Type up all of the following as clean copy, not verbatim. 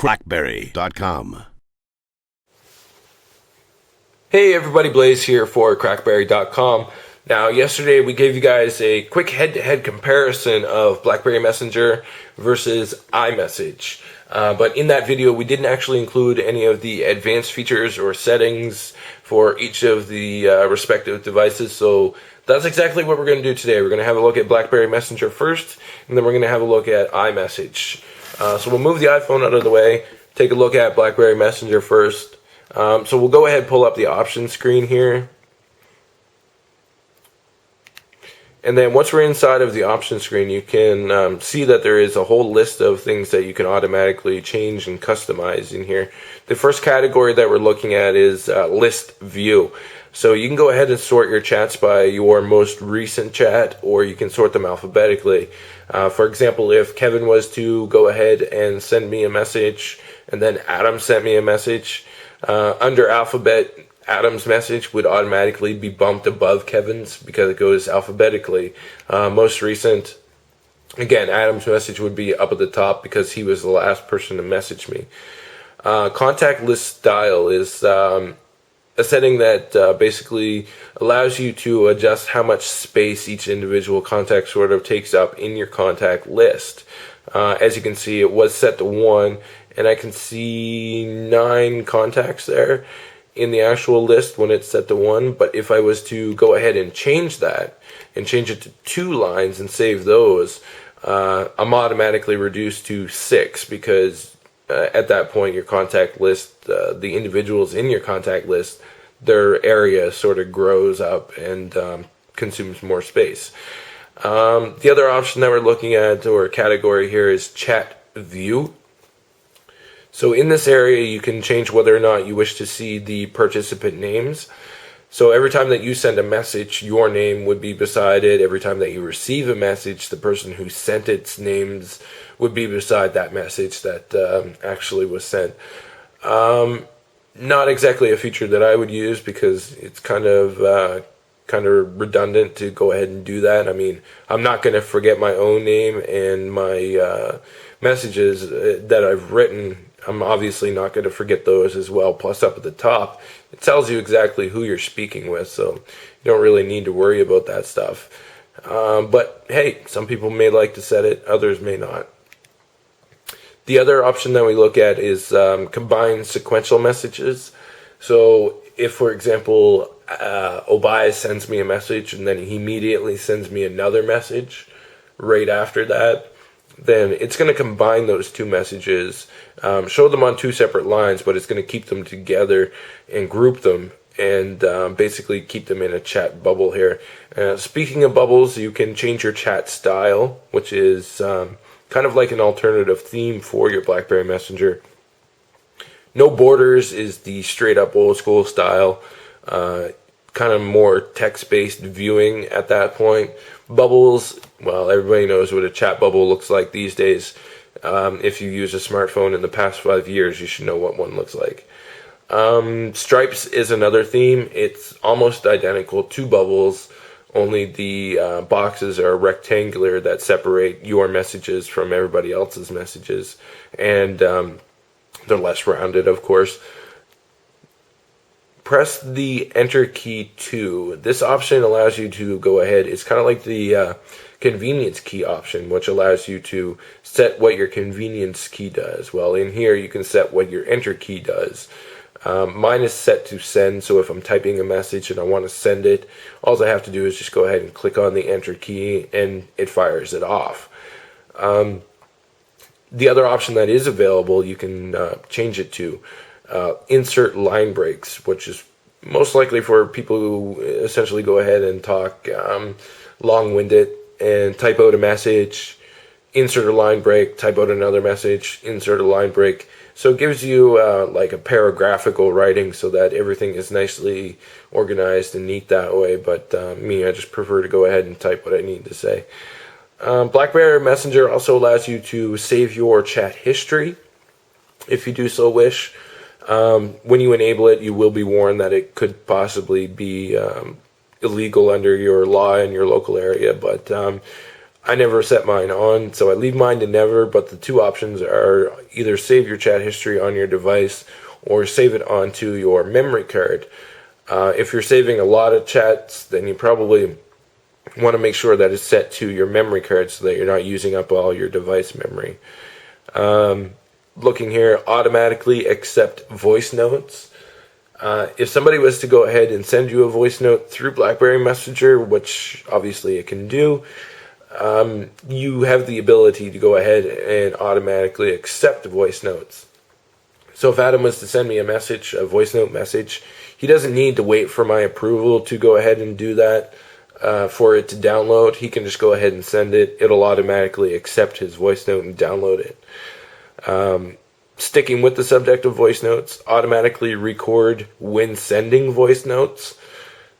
crackberry.com. Hey everybody, Blaze here for crackberry.com. Now, yesterday we gave you guys a quick head-to-head comparison of BlackBerry Messenger versus iMessage. But in that video, we didn't actually include any of the advanced features or settings for each of the respective devices. So that's exactly what we're going to do today. We're going to have a look at BlackBerry Messenger first, and then we're going to have a look at iMessage. So we'll move the iPhone out of the way, take a look at BlackBerry Messenger first. So we'll go ahead and pull up the options screen here. And then once we're inside of the options screen, you can see that there is a whole list of things that you can automatically change and customize in here. The first category that we're looking at is list view. So you can go ahead and sort your chats by your most recent chat, or you can sort them alphabetically. For example, if Kevin was to go ahead and send me a message, and then Adam sent me a message, under alphabet, Adam's message would automatically be bumped above Kevin's because it goes alphabetically. Most recent, again, Adam's message would be up at the top because he was the last person to message me. Contact list style is a setting that basically allows you to adjust how much space each individual contact sort of takes up in your contact list. As you can see, it was set to 1, and I can see 9 contacts there in the actual list when it's set to 1. But if I was to go ahead and change that and change it to 2 lines and save those, I'm automatically reduced to 6 because at that point your contact list, the individuals in your contact list, their area sort of grows up and consumes more space. The other option that we're looking at, or category here, is chat view. So in this area, you can change whether or not you wish to see the participant names. So every time that you send a message, your name would be beside it. Every time that you receive a message, the person who sent its names would be beside that message that actually was sent. Not exactly a feature that I would use because it's kind of redundant to go ahead and do that. I mean, I'm not going to forget my own name and my messages that I've written. I'm obviously not going to forget those as well. Plus, up at the top, it tells you exactly who you're speaking with, so you don't really need to worry about that stuff. But hey, some people may like to set it, others may not. The other option that we look at is combine sequential messages. So if, for example, Obias sends me a message and then he immediately sends me another message right after that, then it's going to combine those 2 messages, show them on 2 separate lines, but it's going to keep them together and group them and basically keep them in a chat bubble here. Speaking of bubbles, you can change your chat style, which is kind of like an alternative theme for your BlackBerry Messenger. No borders is the straight up old school style, kind of more text-based viewing at that point. Bubbles, well, everybody knows what a chat bubble looks like these days. If you use a smartphone in the past 5 years, you should know what one looks like. Stripes is another theme. It's almost identical to bubbles, only the boxes are rectangular that separate your messages from everybody else's messages, and they're less rounded, of course. Press the Enter key 2. This option allows you to go ahead. It's kind of like the convenience key option, which allows you to set what your convenience key does. Well, in here you can set what your Enter key does. Mine is set to send, so if I'm typing a message and I want to send it, all I have to do is just go ahead and click on the Enter key and it fires it off. The other option that is available, you can change it to insert line breaks, which is most likely for people who essentially go ahead and talk long-winded and type out a message, insert a line break, type out another message, insert a line break. So it gives you like a paragraphical writing so that everything is nicely organized and neat that way. But me, I just prefer to go ahead and type what I need to say. BlackBerry Messenger also allows you to save your chat history if you do so wish. When you enable it, you will be warned that it could possibly be illegal under your law in your local area, but I never set mine on, so I leave mine to never, but the two options are either save your chat history on your device or save it onto your memory card. If you're saving a lot of chats, then you probably want to make sure that it's set to your memory card so that you're not using up all your device memory. Looking here, automatically accept voice notes. If somebody was to go ahead and send you a voice note through BlackBerry Messenger, which obviously it can do, you have the ability to go ahead and automatically accept voice notes. So if Adam was to send me a message, a voice note message, he doesn't need to wait for my approval to go ahead and do that. For it to download, he can just go ahead and send it. It'll automatically accept his voice note and download it. Sticking with the subject of voice notes, automatically record when sending voice notes.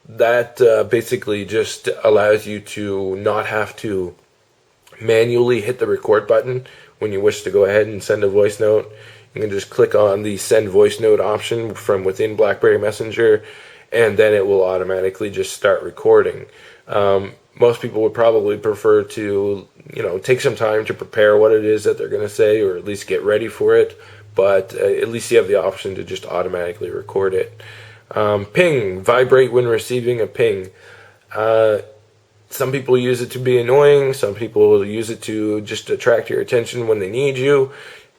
That basically just allows you to not have to manually hit the record button when you wish to go ahead and send a voice note. You can just click on the send voice note option from within BlackBerry Messenger, and then it will automatically just start recording. Most people would probably prefer to, take some time to prepare what it is that they're going to say, or at least get ready for it. But at least you have the option to just automatically record it. Ping, vibrate when receiving a ping. Some people use it to be annoying. Some people use it to just attract your attention when they need you.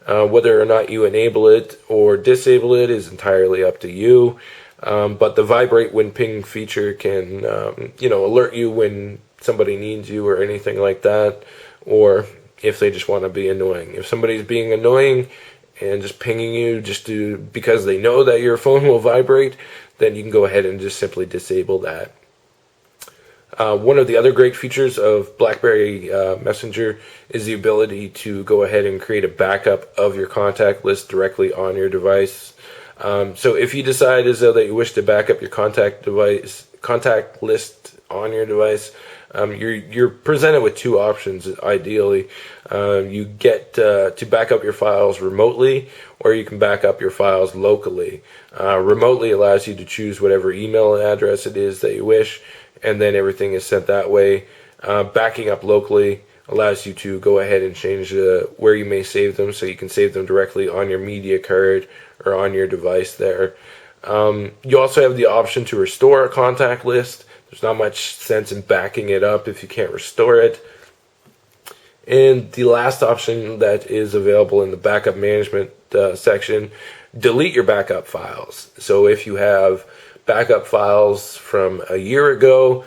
Whether or not you enable it or disable it is entirely up to you. But the vibrate when ping feature can, alert you when somebody needs you or anything like that, or if they just want to be annoying. If somebody's being annoying and just pinging you because they know that your phone will vibrate, then you can go ahead and just simply disable that. One of the other great features of BlackBerry Messenger is the ability to go ahead and create a backup of your contact list directly on your device. So if you decide as though that you wish to back up your contact list on your device, you're presented with two options. Ideally, you get to back up your files remotely, or you can back up your files locally. Remotely allows you to choose whatever email address it is that you wish, and then everything is sent that way. Backing up locally allows you to go ahead and change where you may save them, so you can save them directly on your media card or on your device there. You also have the option to restore a contact list. There's not much sense in backing it up if you can't restore it. And the last option that is available in the backup management section, delete your backup files. So if you have backup files from a year ago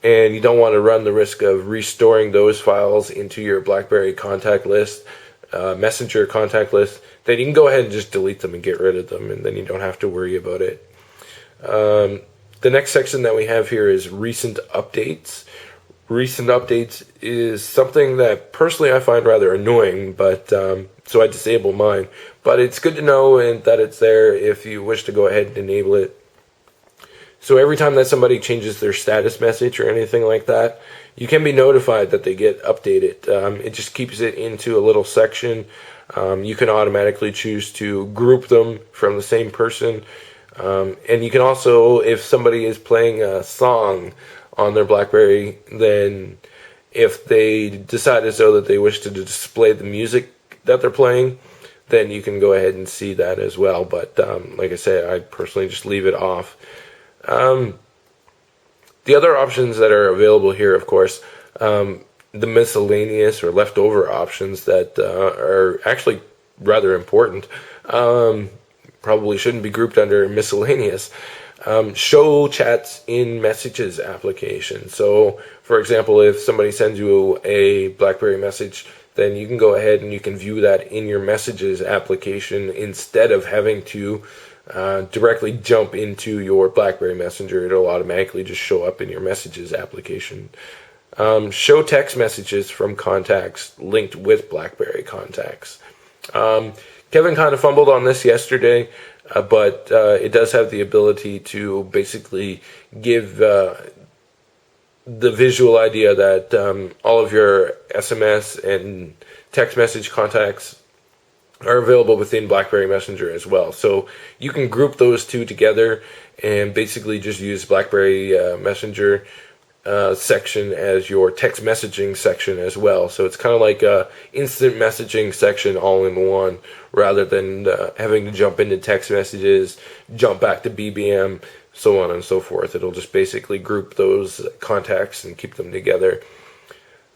and you don't want to run the risk of restoring those files into your BlackBerry contact list, Messenger contact list, then you can go ahead and just delete them and get rid of them, and then you don't have to worry about it. The next section that we have here is recent updates. Recent updates is something that personally I find rather annoying, but so I disable mine. But it's good to know and that it's there if you wish to go ahead and enable it. So every time that somebody changes their status message or anything like that, you can be notified that they get updated. It just keeps it into a little section. You can automatically choose to group them from the same person. And you can also, if somebody is playing a song on their BlackBerry, then if they decide as though that they wish to display the music that they're playing, then you can go ahead and see that as well. But like I said, I personally just leave it off. The other options that are available here, of course, the miscellaneous or leftover options that are actually rather important, probably shouldn't be grouped under miscellaneous. Show chats in messages application. So, for example, if somebody sends you a BlackBerry message, then you can go ahead and you can view that in your messages application instead of having to directly jump into your BlackBerry Messenger. It'll automatically just show up in your messages application. Show text messages from contacts linked with BlackBerry contacts. Kevin kind of fumbled on this yesterday, but it does have the ability to basically give the visual idea that all of your SMS and text message contacts are available within BlackBerry Messenger as well. So you can group those two together and basically just use BlackBerry Messenger section as your text messaging section as well. So it's kind of like a instant messaging section all in one, rather than having to jump into text messages, jump back to BBM, so on and so forth. It'll just basically group those contacts and keep them together.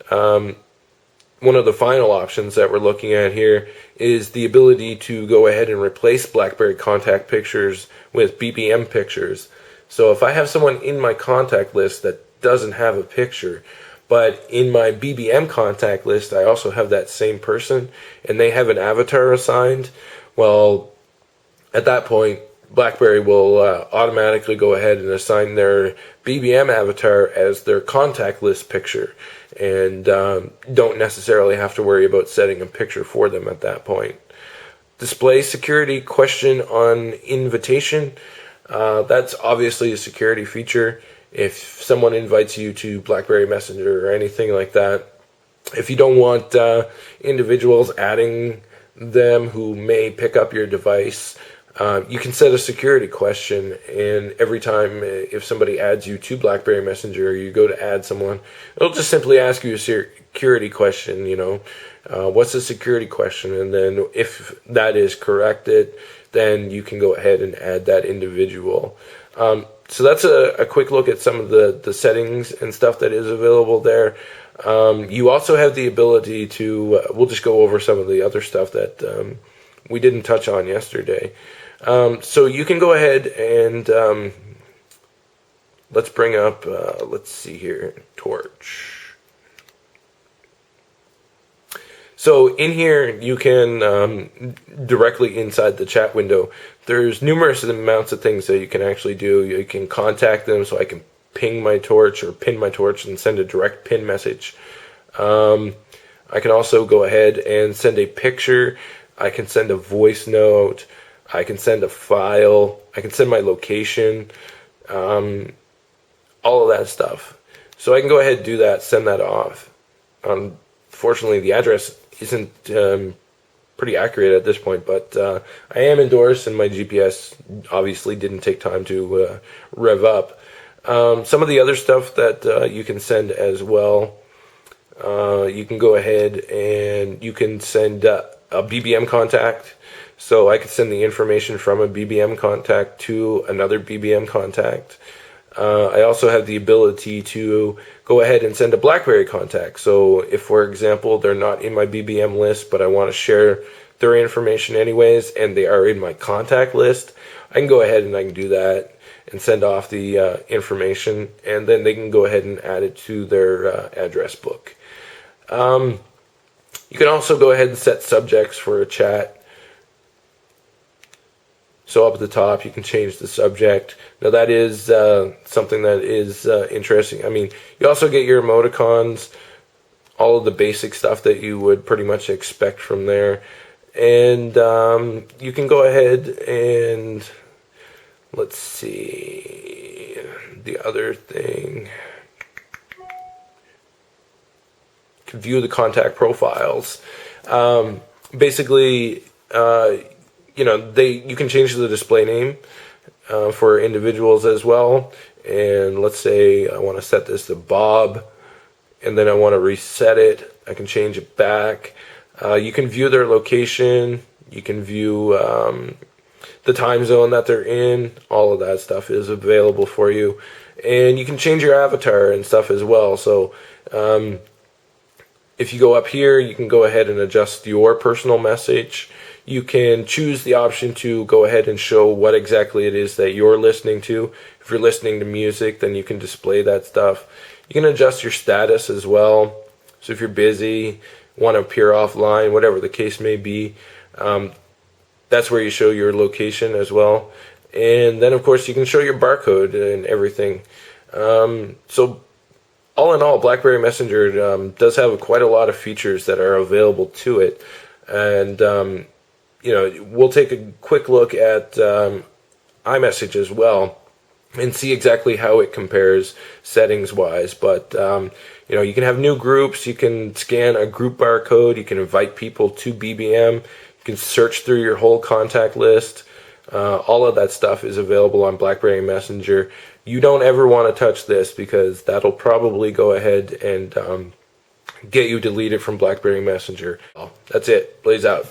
One of the final options that we're looking at here is the ability to go ahead and replace BlackBerry contact pictures with BBM pictures. So if I have someone in my contact list that doesn't have a picture, but in my BBM contact list I also have that same person and they have an avatar assigned, well, at that point BlackBerry will automatically go ahead and assign their BBM avatar as their contact list picture, and don't necessarily have to worry about setting a picture for them at that point. Display security question on invitation. That's obviously a security feature. If someone invites you to BlackBerry Messenger or anything like that, if you don't want individuals adding them who may pick up your device, you can set a security question, and every time if somebody adds you to BlackBerry Messenger, or you go to add someone, it'll just simply ask you a security question, what's the security question, and then if that is corrected, then you can go ahead and add that individual. So that's a quick look at some of the settings and stuff that is available there. You also have the ability to, we'll just go over some of the other stuff that we didn't touch on yesterday. So you can go ahead and let's bring up, let's see here, Torch. So in here, you can, directly inside the chat window, there's numerous amounts of things that you can actually do. You can contact them, so I can ping my Torch or pin my Torch and send a direct pin message. I can also go ahead and send a picture. I can send a voice note. I can send a file. I can send my location. All of that stuff. So I can go ahead and do that, send that off. Fortunately, the address isn't pretty accurate at this point, but I am indoors and my GPS obviously didn't take time to rev up. Some of the other stuff that you can send as well, you can go ahead and you can send a BBM contact. So I could send the information from a BBM contact to another BBM contact. I also have the ability to go ahead and send a BlackBerry contact. So if, for example, they're not in my BBM list, but I want to share their information anyways, and they are in my contact list, I can go ahead and I can do that and send off the information, and then they can go ahead and add it to their address book. You can also go ahead and set subjects for a chat. So up at the top, you can change the subject. Now that is something that is interesting. I mean, you also get your emoticons, all of the basic stuff that you would pretty much expect from there. And you can go ahead and, let's see, the other thing. You can view the contact profiles. Basically, you can change the display name for individuals as well. And let's say I want to set this to Bob, and then I want to reset it. I can change it back. You can view their location. You can view the time zone that they're in. All of that stuff is available for you. And you can change your avatar and stuff as well. So if you go up here, you can go ahead and adjust your personal message. You can choose the option to go ahead and show what exactly it is that you're listening to. If you're listening to music, then you can display that stuff. You can adjust your status as well. So if you're busy, want to appear offline, whatever the case may be, that's where you show your location as well. And then, of course, you can show your barcode and everything. So all in all, BlackBerry Messenger does have quite a lot of features that are available to it. And we'll take a quick look at iMessage as well and see exactly how it compares settings-wise. But, you can have new groups. You can scan a group barcode. You can invite people to BBM. You can search through your whole contact list. All of that stuff is available on BlackBerry Messenger. You don't ever want to touch this because that'll probably go ahead and get you deleted from BlackBerry Messenger. That's it. Blaze out.